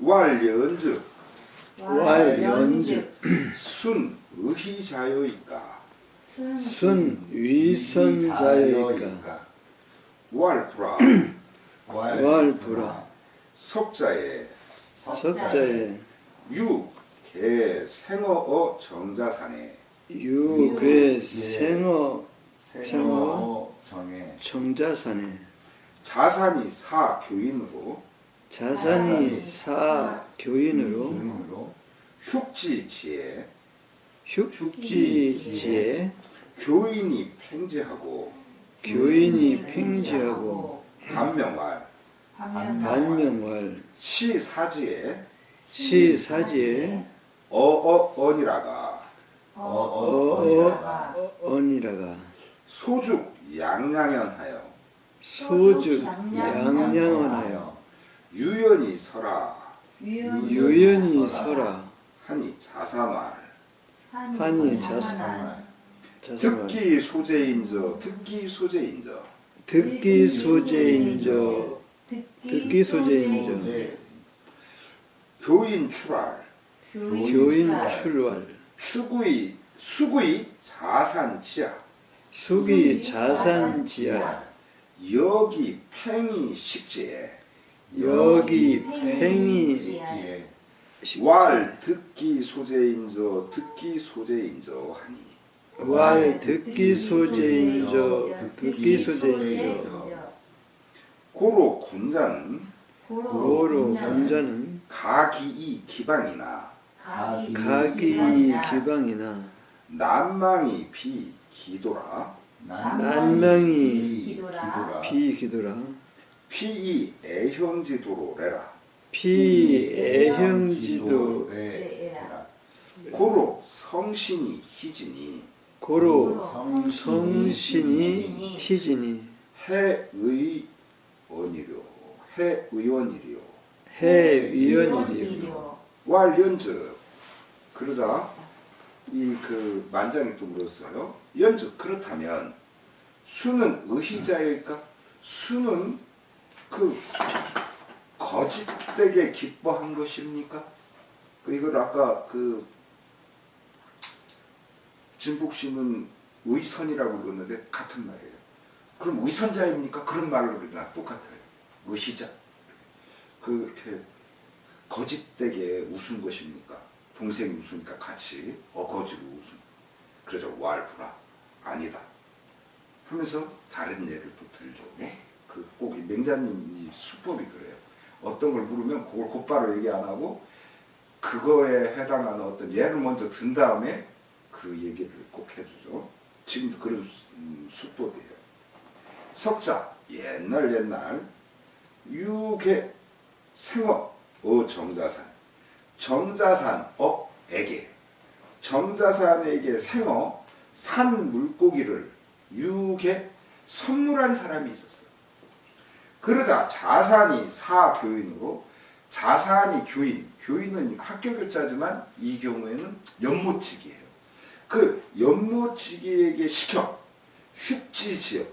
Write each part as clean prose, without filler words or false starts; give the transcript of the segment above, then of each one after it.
왈연즉 왈연즉 순의자요이까 순위선자요이까 왈불아 왈불아 석자에 유개생어어 정자산에 유괴생어 정자산에 자산이 사교인으로 사교인으로 흉지지에 흉지지에 교인이 팽지하고 반명왈 시사지에 어어언이라가 언이라가 소죽 양양연하여 양양언하여 유연히 서라 하니 자산왈 하니 자산왈 듣기 소재인저 듣기 소재인저 교인 출할 수구이 자산지야 여기 팽이 식지에 왈 듣기 소재인저 하니 고로 군자는 가기이 기방이나 난망이 비기도라 피이 애형지도로래라 고로 성신이 희진이 해의원이려 왈연즉 그러자 이 그 만장이 또 물었어요. 연즉 그렇다면 수는 의희자일까? 수는 그 거짓되게 기뻐한 것입니까? 이걸 아까 그 진복 씨는 의선이라고 그러는데 같은 말이에요. 그럼 의선자입니까? 그런 말로 그러나 똑같아요. 의희자. 그렇게 거짓되게 웃은 것입니까? 동생이 웃으니까 같이 어거지로 웃음. 그래서 왈프라 아니다 하면서 다른 예를 또 들죠. 꼭 이 맹자님 이 수법이 그래요. 어떤 걸 물으면 그걸 곧바로 얘기 안 하고 그거에 해당하는 어떤 예를 먼저 든 다음에 그 얘기를 꼭 해주죠. 지금도 그런 수법이에요. 석자 옛날 유계 생어 정자산에게 생어 산 물고기를 유계 선물한 사람이 있었어요. 그러다 자산이 사교인으로 자산이 교인은 학교교자지만 이 경우에는 연못지기예요. 그 연못지기에게 시켜 흉지지어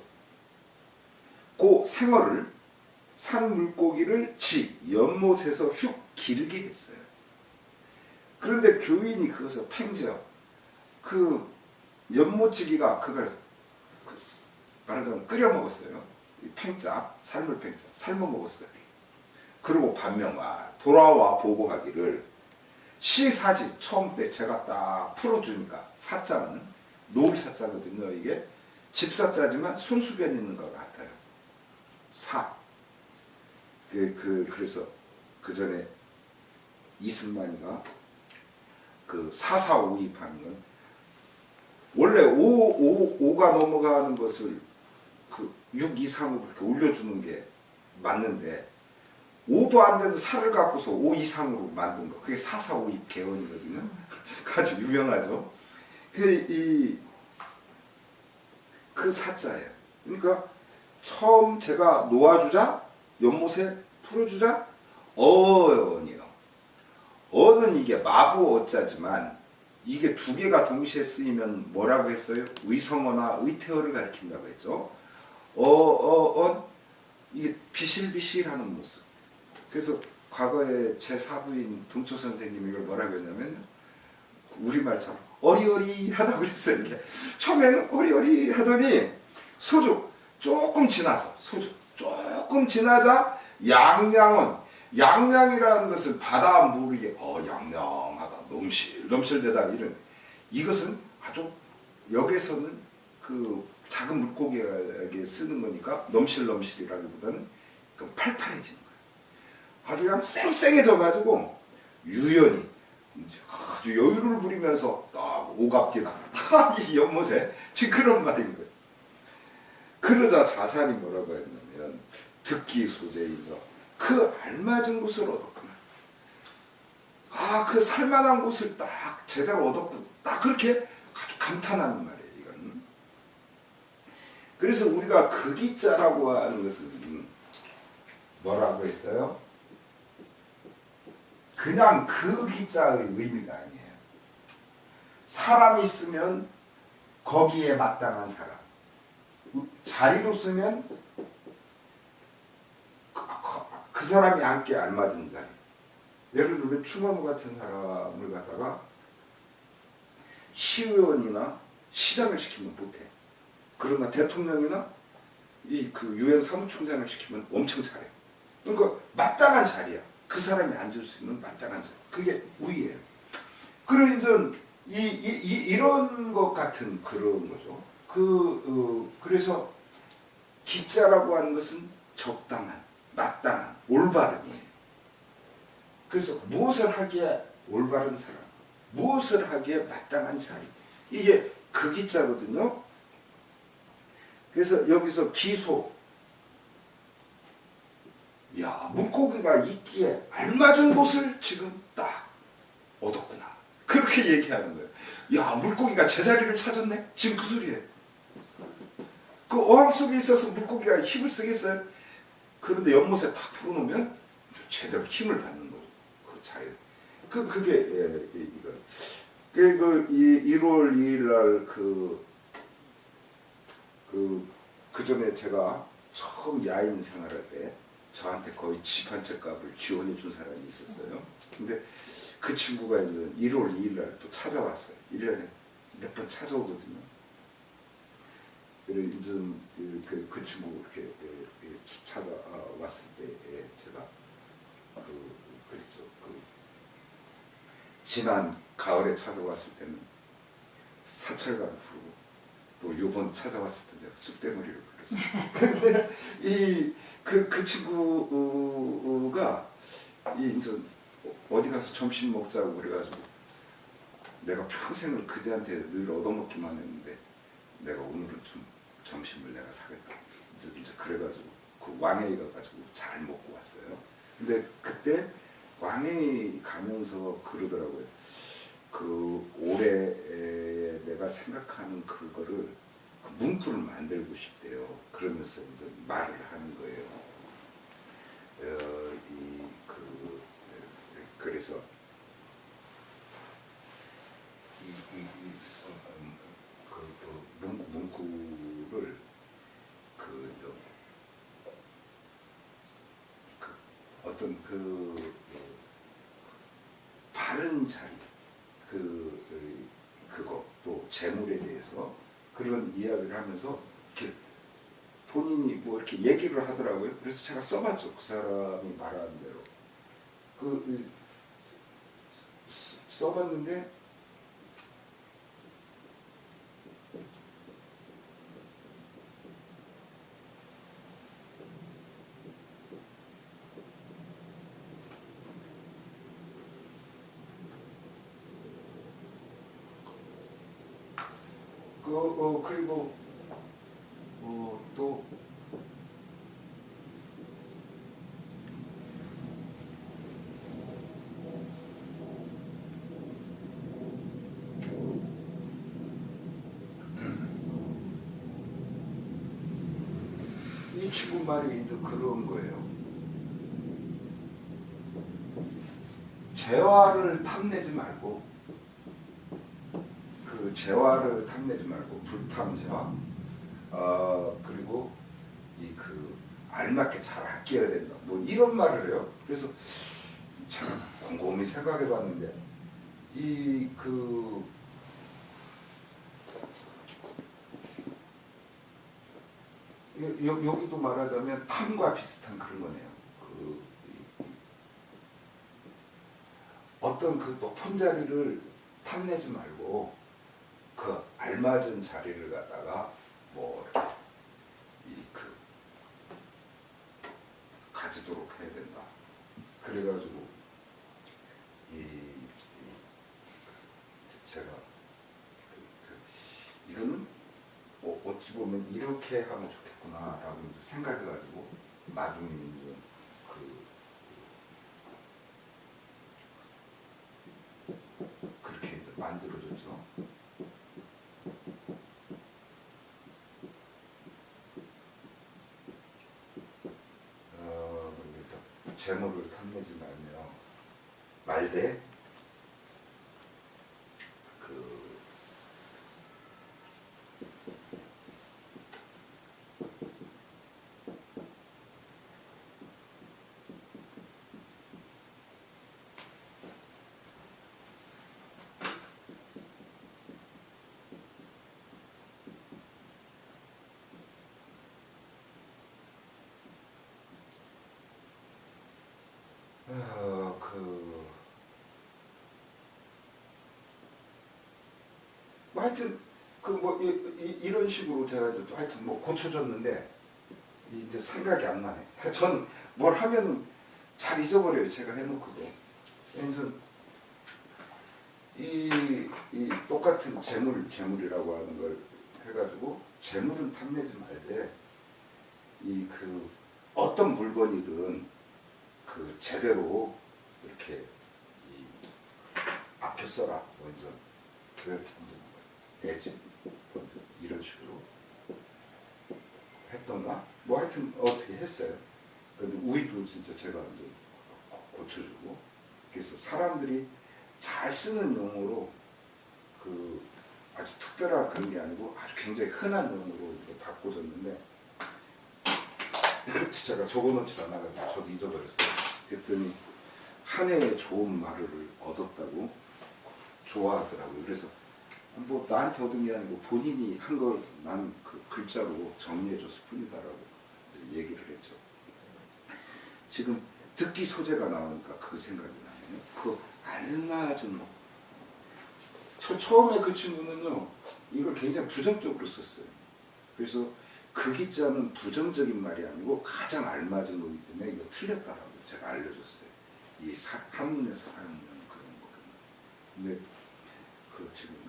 그 생어를 산 물고기를 연못에서 휙 기르게 했어요. 그런데 교인이 그것을 팽지어 그 연못지기가 그걸 말하자면 끓여 먹었어요. 팽자, 삶을 팽자, 삶아 먹었어요. 그리고 반명와 돌아와 보고하기를 시사지 처음 때 제가 딱 풀어주니까 사자는 노을사자거든요. 이게 집사자지만 손수변 있는 것 같아요. 그래서 그 전에 이승만이가 그 4,4,5,2 하는 건 원래 5가 넘어가는 것을 그 6 이상으로 그렇게 올려주는 게 맞는데 5도 안 되는 4를 갖고서 5 이상으로 만든 거. 그게 4,4,5,2 개헌이거든요. 아주 유명하죠. 그 사자예요. 그러니까 처음 제가 놓아주자 연못에 풀어주자 어원이요. 어는 이게 마부 어자지만 이게 두 개가 동시에 쓰이면 뭐라고 했어요? 의성어나 의태어를 가리킨다고 했죠. 이게 비실비실하는 모습. 그래서 과거에 제 사부인 동초 선생님이 이걸 뭐라고 했냐면 우리말처럼 어리어리하다고 그랬어요. 이게 처음에는 어리어리 하더니 소주 조금 지나서 조금 지나자 양양이라는 것은 바다 물이 양양하다 넘실대다 이런 이것은 아주 여기서는 그 작은 물고기에게 쓰는 거니까 넘실이라기보다는 그 팔팔해지는 거예요. 아주 그냥 쌩쌩해져 가지고 유연히 아주 여유를 부리면서 오갑디다 이 연못에 지금 그런 말인 거예요. 그러자 자산이 뭐라고 했냐면 듣기 소재이죠. 그 알맞은 곳을 얻었구나. 그 살만한 곳을 딱 제대로 얻었군. 딱 그렇게 아주 감탄하는 말이에요. 이건. 그래서 우리가 극이자라고 하는 것은 뭐라고 했어요? 그냥 극이자의 의미가 아니에요. 사람이 있으면 거기에 마땅한 사람. 자리로 쓰면 그 사람이 앉게 알맞은 자리. 예를 들면 추모무 같은 사람을 갖다가 시의원이나 시장을 시키면 못해. 그러나 대통령이나 이 그 유엔 사무총장을 시키면 엄청 잘해. 그러니까 마땅한 자리야. 그 사람이 앉을 수 있는 마땅한 자리. 그게 우위예요. 그러니까 이런 것 같은 그런 거죠. 그래서 기자라고 하는 것은 적당한, 마땅한, 올바른이에요. 그래서 무엇을 하기에 올바른 사람, 무엇을 하기에 마땅한 자리. 이게 극이자거든요. 그래서 여기서 기소. 물고기가 있기에 알맞은 곳을 지금 딱 얻었구나. 그렇게 얘기하는 거예요. 물고기가 제자리를 찾았네? 지금 그 소리예요. 그 어항 속에 있어서 물고기가 힘을 쓰겠어요? 그런데 연못에 딱 풀어놓으면 제대로 힘을 받는 거죠. 그 자연. 그게 이거. 그 1월 2일 날 그 전에 제가 처음 야인 생활할 때 저한테 거의 집 한 채 값을 지원해 준 사람이 있었어요. 근데 그 친구가 이제 1월 2일 날 또 찾아왔어요. 1년에 몇 번 찾아오거든요. 그래 이제 그 친구 이렇게 찾아왔을 때 제가 그랬죠. 지난 가을에 찾아왔을 때는 사철가를 부르고 또 요번 찾아왔을 때 제가 쑥대머리를 불렀어요. 근데 그 친구가 이제 어디 가서 점심 먹자고 그래가지고 내가 평생을 그대한테 늘 얻어먹기만 했는데 내가 오늘은 좀 점심을 내가 사겠다. 이제 그래가지고 그 왕회에 가가지고 잘 먹고 왔어요. 근데 그때 왕회에 가면서 그러더라고요. 그 올해 내가 생각하는 그거를 그 문구를 만들고 싶대요. 그러면서 이제 말을 하는 거예요. 그래서 문구를 어떤 바른 자리 그거 또 재물에 대해서 그런 이야기를 하면서 이렇게 본인이 뭐 이렇게 얘기를 하더라고요. 그래서 제가 써봤죠. 그 사람이 말하는 대로 써봤는데 그리고 또 이 친구 말이 이제 그런 거예요. 재화를 탐내지 말고 재화를 탐내지 말고 불탐재화 그리고 알맞게 잘 아껴야 된다. 뭐 이런 말을 해요. 그래서 참 곰곰이 생각해봤는데 여기도 말하자면 탐과 비슷한 그런 거네요. 어떤 그 높은 자리를 탐내지 말고 그 알맞은 자리를 갖다가 뭐 가지도록 해야 된다. 그래가지고 제가 이거는 어찌 보면 이렇게 하면 좋겠구나라고 생각해가지고 나중에 이제 그렇게 이제 만들어졌죠. 그래서 재물을 탐내지 말되 하여튼 이런 식으로 제가 하여튼 뭐 고쳐줬는데 이제 생각이 안 나네. 전 뭘 하면은 잘 잊어버려요. 제가 해놓고도. 그래서 이 똑같은 재물이라고 하는 걸 해가지고 재물은 탐내지 말되 어떤 물건이든 제대로 이렇게 아껴 써라. 먼저 그렇게 내지 이런 식으로 했던가 뭐 하여튼 어떻게 했어요. 근데 우리도 진짜 제가 이제 고쳐주고 그래서 사람들이 잘 쓰는 용어로 아주 특별한 그런 게 아니고 아주 굉장히 흔한 용어로 바꿔줬는데 제가 적어놓지 않아가지고 저도 잊어버렸어요. 그랬더니 한 해에 좋은 말을 얻었다고 좋아하더라고요. 그래서 뭐 나한테 얻은 게 아니고 본인이 한 걸 난 그 글자로 정리해줬을 뿐이다라고 얘기를 했죠. 지금 듣기 소재가 나오니까 그 생각이 나네요. 그 알맞은 처음에 그 친구는요 이걸 굉장히 부정적으로 썼어요. 그래서 그 기자는 부정적인 말이 아니고 가장 알맞은 거기 때문에 이거 틀렸다라고 제가 알려줬어요. 이 한문에서 사용하는 그런 거거든요. 근데 지금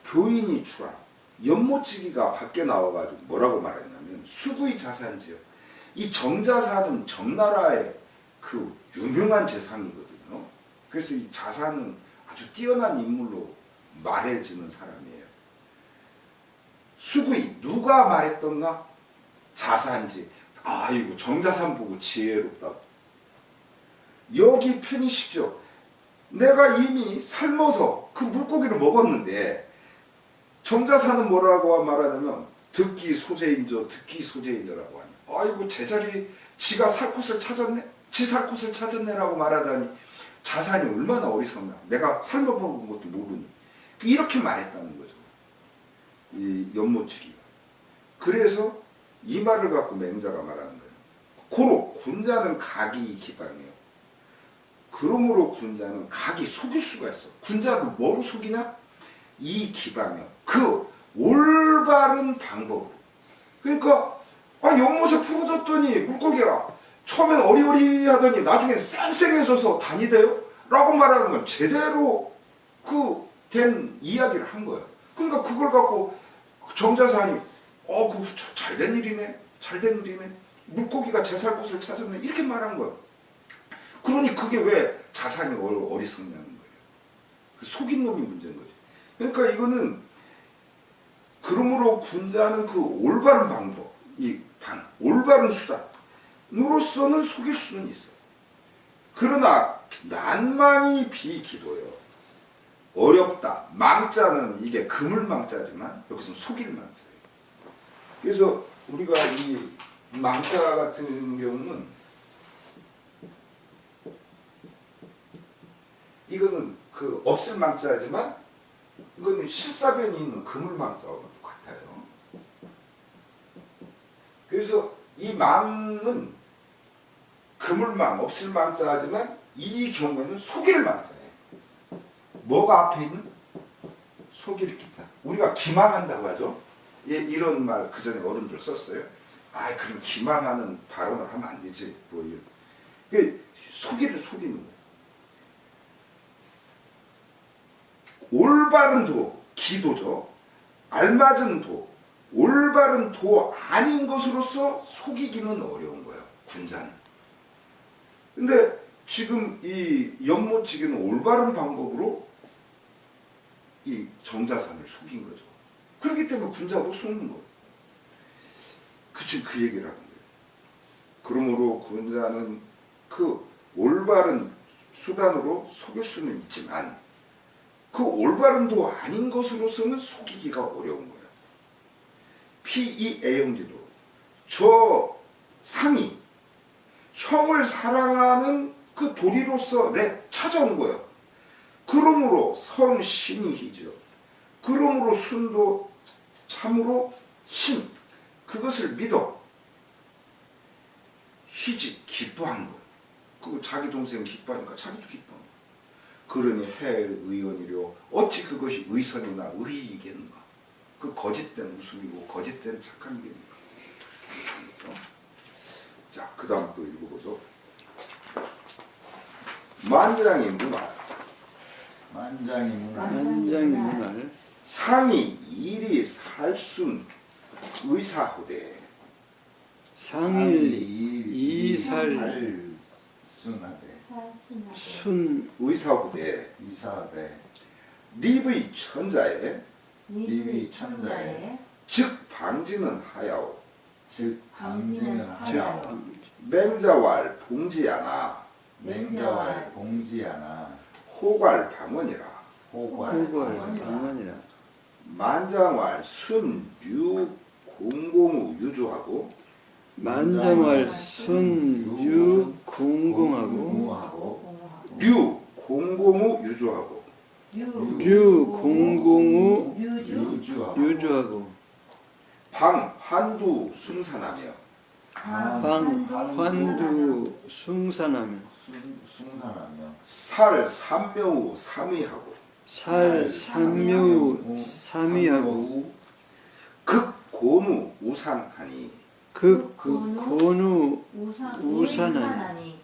교인이 출하 연못지기가 밖에 나와가지고 뭐라고 말했냐면 수구의 자산지요. 이 정자산은 정나라의 그 유명한 재상이거든요. 그래서 이 자산은 아주 뛰어난 인물로 말해지는 사람이에요. 수구이 누가 말했던가? 자산지. 아이고 정자산 보고 지혜롭다고. 여기 편이시죠. 내가 이미 삶아서 그 물고기를 먹었는데 정자산은 뭐라고 말하냐면 듣기 소재인저라고 하니 아이고 제자리 지가 살 곳을 찾았네? 지 살 곳을 찾았네라고 말하다니 자산이 얼마나 어리석나. 내가 삶아먹은 것도 모르니 이렇게 말했다는 거죠. 이 연못치기가. 그래서 이 말을 갖고 맹자가 말하는 거예요. 고로 군자는 각이 기방이에요. 그러므로 군자는 각이 속일 수가 있어. 군자를 뭐로 속이냐? 이 기방이요. 그 올바른 방법으로. 그러니까 연못에 풀어줬더니 물고기가 처음엔 어리어리하더니 나중엔 쌩쌩해져서 다니대요? 라고 말하는 건 제대로 된 이야기를 한 거예요. 그러니까 그걸 갖고 정자산이 잘된 일이네. 잘된 일이네. 물고기가 제 살 곳을 찾았네. 이렇게 말한 거예요. 그러니 그게 왜 자산이 어리석냐는 거예요. 속인 놈이 문제인 거지. 그러니까 이거는 그러므로 군자는 그 올바른 방법, 올바른 수단으로서는 속일 수는 있어요. 그러나 난망이 비기도요. 어렵다. 망자는 이게 그물망자지만 여기서는 속일 망자예요. 그래서 우리가 이 망자 같은 경우는 이거는 그 없을 망자지만 이거는 실사변이 있는 그물망자하고 똑같아요. 그래서 이 망은 그물망, 없을 망자지만 이 경우에는 속일 망자예요. 뭐가 앞에 있는? 속일 기자. 우리가 기망한다고 하죠. 예, 이런 말 그 전에 어른들 썼어요. 아, 그럼 기망하는 발언을 하면 안 되지. 뭐 이런. 그 속이를 속이는 거예요. 올바른 도, 기도죠. 알맞은 도, 올바른 도 아닌 것으로서 속이기는 어려운 거예요. 군자는. 근데 지금 이 연못지기는 올바른 방법으로 이 정자산을 속인 거죠. 그렇기 때문에 군자도 속는 거예요. 그 얘기를 하는 거예요. 그러므로 군자는 그 올바른 수단으로 속일 수는 있지만 그 올바른도 아닌 것으로서는 속이기가 어려운 거예요. P.E.A형제도 저 상이 형을 사랑하는 그 도리로서 찾아온 거예요. 그러므로 성신이히죠. 그러므로 순도 참으로 신 그것을 믿어 희지 기뻐한 거예요. 그 자기 동생 기뻐하니까 자기도 기뻐한 거예요. 그러니 해의원이려 어찌 그것이 의선이나 의이겠는가. 그 거짓된 웃음이고 거짓된 착한 일입니까. 자, 그 다음 또 읽어보죠. 만장이 문할 만장이 문화 만장이 문할 상이 일이 살순 의사호대 상일 이살 순하대 순 의사호대 이사대 립의 천자에 리비 천자에 즉 방지는 하야오 즉 방지는 하야오 맹자왈 봉지야나 맹자왈 봉지야나 호괄 방언이라 호괄 호벌 방언이라 방언이라 만장왈 순유 공공우 유주하고 만장활 순유 공공하고 공공하고 류 공공우 유주하고 류 공공우 유주하고 유주하고 방 환두 숭산하며 방 환두 숭산하며 숭산하며 살 삼묘우 삼위하고 살 삼묘 삼위하고 극 고무 우상하니 극곤우 우산하니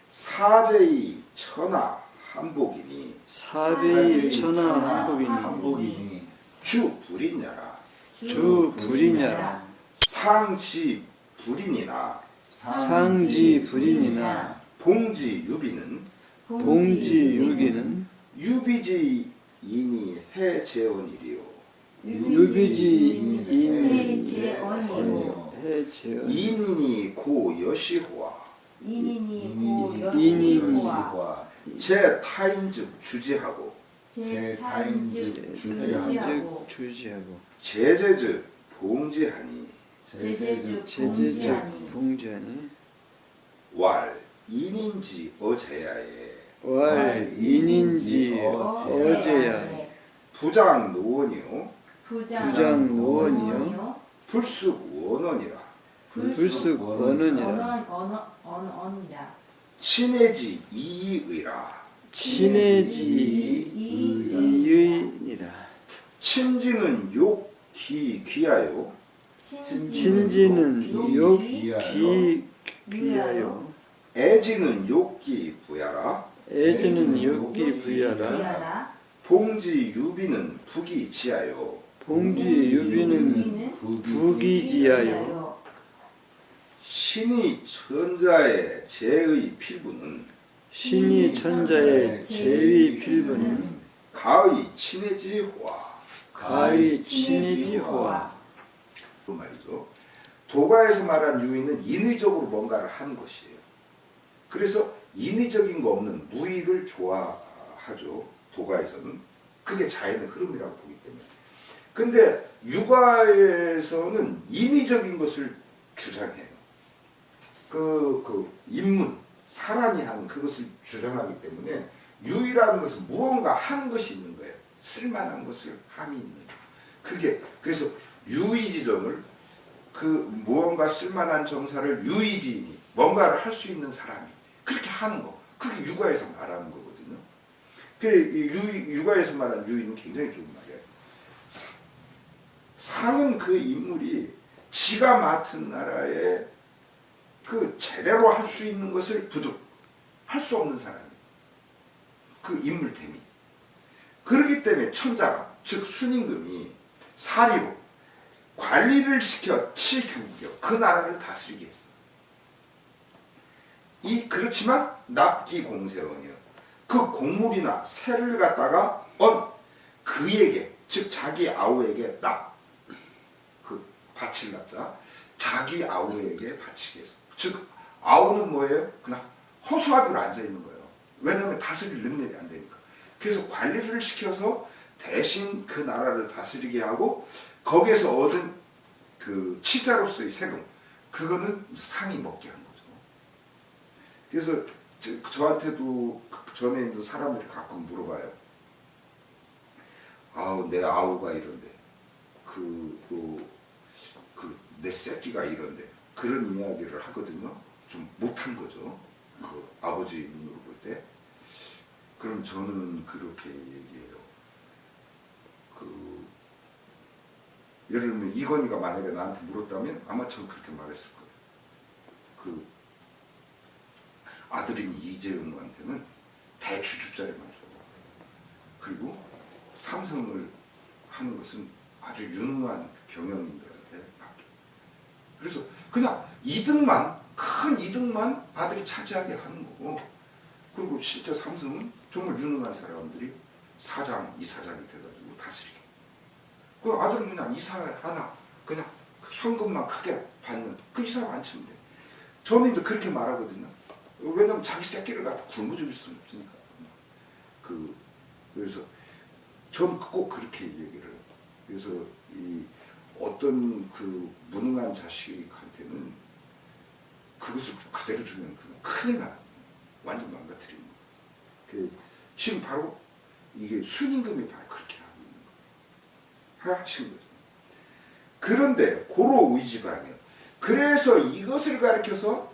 사제의 천하 한복이니 사배의 천하 한복이니 한복이니 주 불인야라 주 불이냐라 상지 불인이나 상지 불인이나 봉지 유비는 봉지 유기는 유비지 인이 해재원이리요 유비지 해재언이요 해재원 인인이 고 여시호와 인이고와 제 타인즉 주지하고 제4인즉 즉 주지하고 제재즉 봉지하니 제재적 봉지하니 왈 인인지 어제야에 왈 인인지 어제야 부장 노원이요 부장 노원이요 불숙 원원이라 불쑥 원원이라 친해지 이의라 친해지 이의니라 친지는 욕기 귀하여 친지는 욕기 귀하여 애지는 욕기 부야라 애지는 욕기 부야라 봉지 유비는 북이 지하여 봉지 유비는 부기지하여 신이 천자의 제의 필부는 신이 천자의 제위 필부는 가의 친해지화 가히 친해지호와 그 말이죠. 도가에서 말한 유의는 인의적으로 뭔가를 하는 것이에요. 그래서 인의적인 거 없는 무의를 좋아하죠. 도가에서는 그게 자연의 흐름이라고 보기 때문에. 근데 육아에서는 인위적인 것을 주장해요. 그 인문, 사람이 하는 그것을 주장하기 때문에 유이라는 것은 무언가 하는 것이 있는 거예요. 쓸만한 것을 함이 있는 거예요. 그게 그래서 유의지정을 그 무언가 쓸만한 정사를 유의지인이 뭔가를 할 수 있는 사람이 그렇게 하는 거. 그게 육아에서 말하는 거거든요. 그 육아에서 말하는 유의는 굉장히 좋은 말이에요. 상은 그 인물이 지가 맡은 나라에 그 제대로 할 수 있는 것을 부득 할 수 없는 사람이 그 인물템이. 그렇기 때문에 천자가 즉 순임금이 사리로 관리를 시켜 칠교국이요 그 나라를 다스리게 했어. 그렇지만 납기 공세원이요 그 곡물이나 새를 갖다가 그에게 즉 자기 아우에게 그 바칠 납자 자기 아우에게 바치게 했어. 즉 아우는 뭐예요? 그냥 허수아비로 앉아 있는 거예요. 왜냐하면 다스릴 능력이 안 되니까. 그래서 관리를 시켜서 대신 그 나라를 다스리게 하고 거기에서 얻은 그 치자로서의 세금 그거는 상이 먹게 한 거죠. 그래서 저한테도 전에 있는 사람들이 가끔 물어봐요. 아우 내 아우가 이런데 내 새끼가 이런데 그런 이야기를 하거든요. 좀 못한 거죠. 그 아버지 눈으로 볼 때. 그럼 저는 그렇게 얘기해요. 예를 들면 이건희가 만약에 나한테 물었다면 아마 저는 그렇게 말했을 거예요. 그 아들인 이재용한테는 대주주자리만 줘. 그리고 삼성을 하는 것은 아주 유능한 경영인들한테 맡겨. 그래서 그냥 이득만 큰 이득만 아들이 차지하게 하는 거고 그리고 실제 삼성은 정말 유능한 사람들이 사장, 이사장이 돼가지고 다스리게. 그 아들은 그냥 이사 하나 그냥 현금만 크게 받는 그 이사를 안 치면 돼. 저는 이제 그렇게 말하거든요. 왜냐면 자기 새끼를 갖다 굶어 죽일 수는 없으니까. 그래서 저는 꼭 그렇게 얘기를 해요. 그래서 어떤 그 무능한 자식한테는 그것을 그대로 주면 큰일 나요. 완전 망가뜨리는 거예요. 지금 바로 이게 순임금이 바로 그렇게 하고 있는 거예요. 하신 거죠. 그런데 고로 의지방이요. 그래서 이것을 가리켜서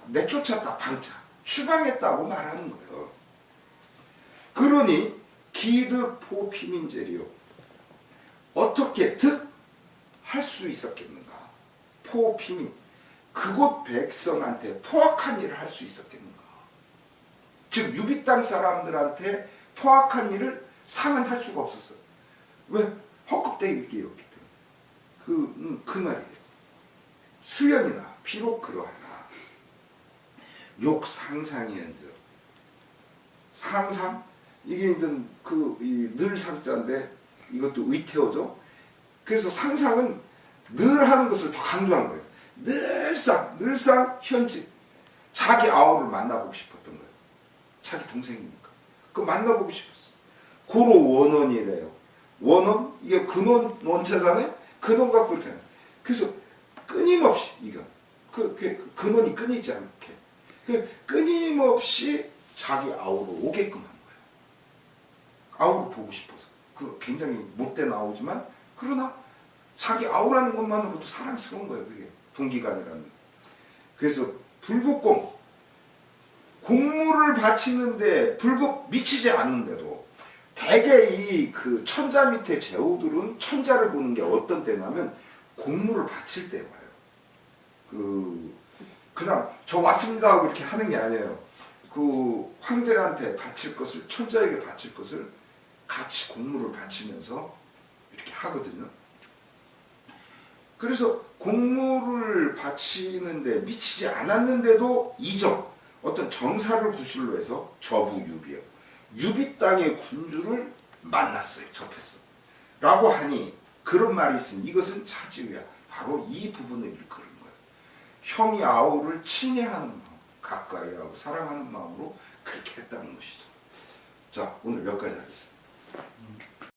내쫓았다 방차 추방했다고 말하는 거예요. 그러니 기득 포피민제리요. 어떻게 득할 수 있었겠는가? 포피민 그곳 백성한테 포악한 일을 할 수 있었겠는가? 즉 유비 땅 사람들한테 포악한 일을 상은 할 수가 없었어요. 왜? 헛급대기였기 때문에. 그 말이에요. 수연이나 비록 그러하나 욕 상상이언즉 상상 이게 이제 늘 상자인데 이것도 의태어죠. 그래서 상상은 늘 하는 것을 더 강조한 거예요. 늘상 현직 자기 아우를 만나보고 싶었던 거예요. 자기 동생이니까. 만나보고 싶었어. 고로 원원이래요. 원원 이게 근원 원체잖아요. 근원 갖고 이렇게 하는. 그래서 끊임없이 이거 근원이 끊이지 않게 끊임없이 자기 아우로 오게끔 한 거예요. 아우를 보고 싶어서. 굉장히 못된 아우지만 그러나 자기 아우라는 것만으로도 사랑스러운 거예요. 그게 동기간이라는. 그래서 불국공 공물을 바치는데 불국 미치지 않는데도 대개 천자 밑에 제후들은 천자를 보는 게 어떤 때냐면 공물을 바칠 때 와요. 그냥 저 왔습니다 하고 이렇게 하는 게 아니에요. 황제한테 바칠 것을 천자에게 바칠 것을 같이 공물을 바치면서 이렇게 하거든요. 그래서 공물을 바치는데 미치지 않았는데도 어떤 정사를 구실로 해서 저부유비요. 유비 땅의 군주를 만났어요. 접했어. 라고 하니 그런 말이 있으니 이것은 차지우야. 바로 이 부분을 일컬은 거예요. 형이 아우를 친애하는 마음, 가까이 하고 사랑하는 마음으로 그렇게 했다는 것이죠. 자, 오늘 몇 가지 하겠습니다.